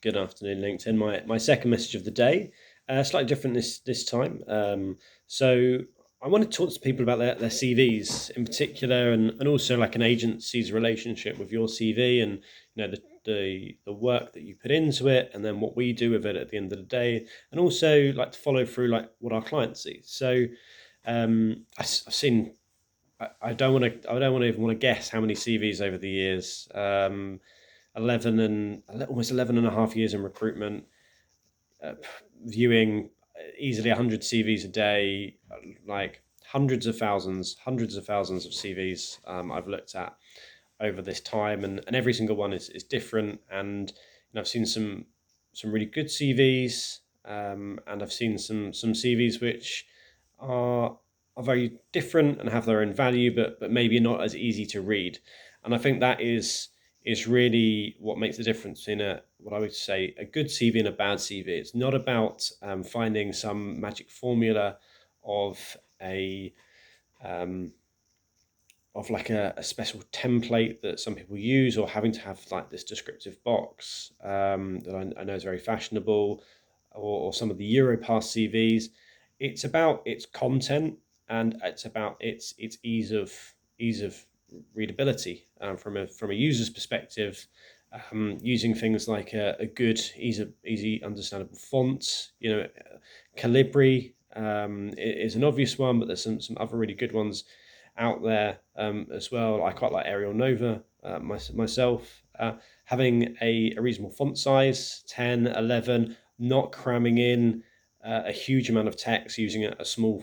Good afternoon, LinkedIn. My second message of the day, slightly different this time. So I want to talk to people about their CVs in particular, and also like an agency's relationship with your CV, and the work that you put into it, and then what we do with it at the end of the day, and also like to follow through like what our clients see. So I've seen. I don't want to. I don't want to even want to guess how many CVs over the years. 11 and almost 11 and a half years in recruitment, uh, viewing easily 100 CVs a day, like hundreds of thousands of CVs I've looked at over this time, and every single one is different. And I've seen some really good CVs, and I've seen some CVs which are are very different and have their own value, but maybe not as easy to read. And I think that is really what makes the difference in a what I would say a good CV and a bad CV. It's not about finding some magic formula of a um, of like a special template that some people use, or having to have like this descriptive box that I know is very fashionable, or some of the Europass CVs. It's about its content, and it's about its ease of readability from a user's perspective. Using things like a good, easy understandable font. Calibri is an obvious one, but there's some other really good ones out there as well. I quite like Arial Nova myself. Having a reasonable font size, 10, 11, not cramming in a huge amount of text, using a small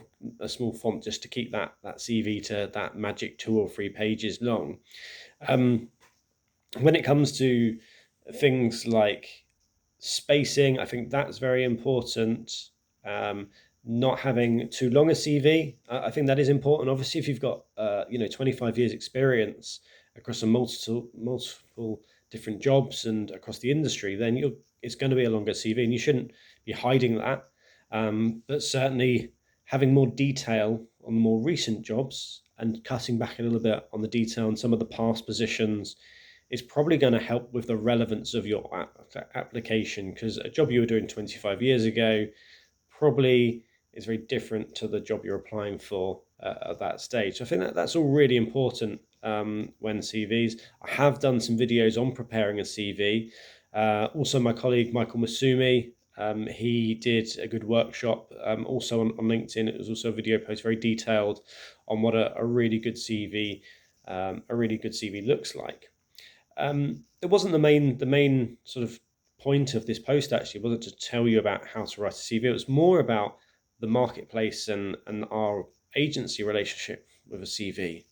font just to keep that CV to that magic 2 or 3 pages long. Um, when it comes to things like spacing, I think that's very important. Um, Not having too long a CV, I think that is important. Obviously, if you've got 25 years experience across a multiple different jobs and across the industry, then it's going to be a longer CV, and you shouldn't be hiding that. But certainly having more detail on the more recent jobs and cutting back a little bit on the detail on some of the past positions is probably going to help with the relevance of your application, because a job you were doing 25 years ago probably is very different to the job you're applying for at that stage. So I think that's all really important when CVs. I have done some videos on preparing a CV. Also, my colleague Michael Masumi, he did a good workshop also on LinkedIn. It was also a video post, very detailed on what a really good CV looks like. It wasn't the main sort of point of this post, actually. It wasn't to tell you about how to write a CV. It was more about the marketplace and our agency relationship with a CV.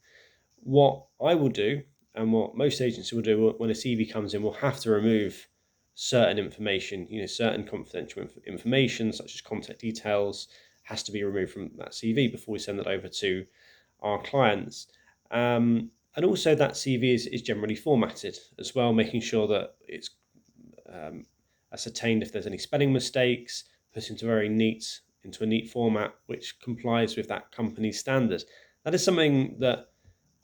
What I will do, and what most agencies will do when a CV comes in, we'll have to remove certain information, certain confidential information, such as contact details, has to be removed from that CV before we send it over to our clients. And also that CV is generally formatted as well, making sure that it's ascertained if there's any spelling mistakes, put into a neat format which complies with that company's standard. That is something that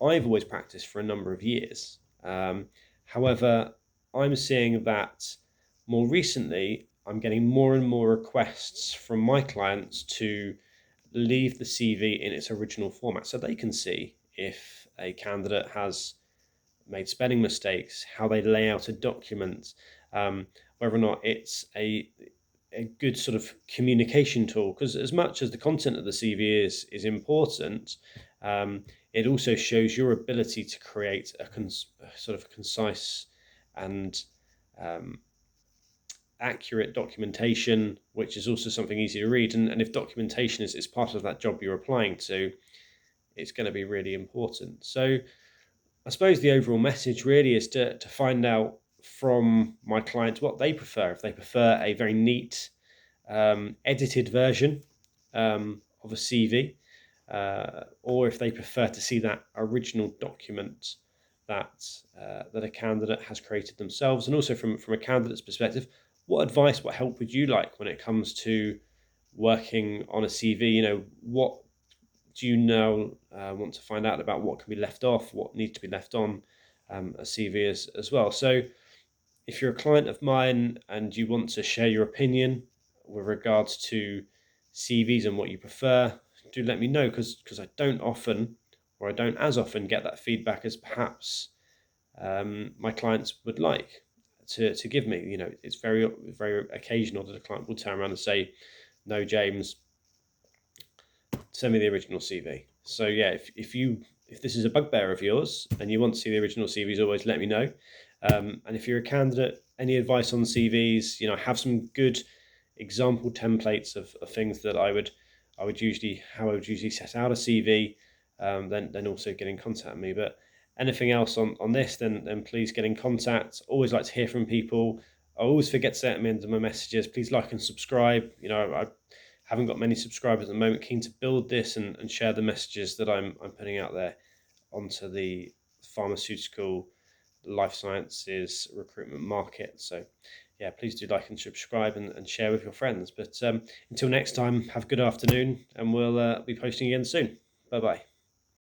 I've always practiced for a number of years. However, I'm seeing that more recently, I'm getting more and more requests from my clients to leave the CV in its original format so they can see if a candidate has made spelling mistakes, how they lay out a document, whether or not it's a good sort of communication tool. Because as much as the content of the CV is important, it also shows your ability to create a sort of concise and um, accurate documentation, which is also something easy to read. And if documentation is part of that job you're applying to, it's going to be really important. So I suppose the overall message really is to find out from my clients what they prefer. If they prefer a very neat, edited version of a CV, or if they prefer to see that original document that a candidate has created themselves. And also from a candidate's perspective, what advice, what help would you like when it comes to working on a CV? What do you now want to find out about what can be left off, what needs to be left on a CV as well? So if you're a client of mine and you want to share your opinion with regards to CVs and what you prefer, do let me know, because I don't often, or I don't as often, get that feedback as perhaps my clients would like to give me. It's very occasional that a client will turn around and say, "No, James, send me the original CV." So yeah, if this is a bugbear of yours and you want to see the original CVs, always let me know. And if you're a candidate, any advice on CVs, have some good example templates of things that I would usually set out a CV. Then also get in contact with me. But anything else on this, then please get in contact. Always like to hear from people. I always forget to say at the end of my messages, please like and subscribe. I haven't got many subscribers at the moment. Keen to build this and share the messages that I'm putting out there onto the pharmaceutical life sciences recruitment market. So yeah, please do like and subscribe and share with your friends. But until next time, have a good afternoon, and we'll be posting again soon. Bye bye.